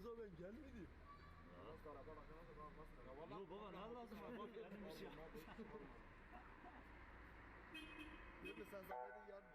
zaman ben gelmedim. Yok baba ne lazım bak gelmiş ya. Değil mi sen zannedin gelmiyor.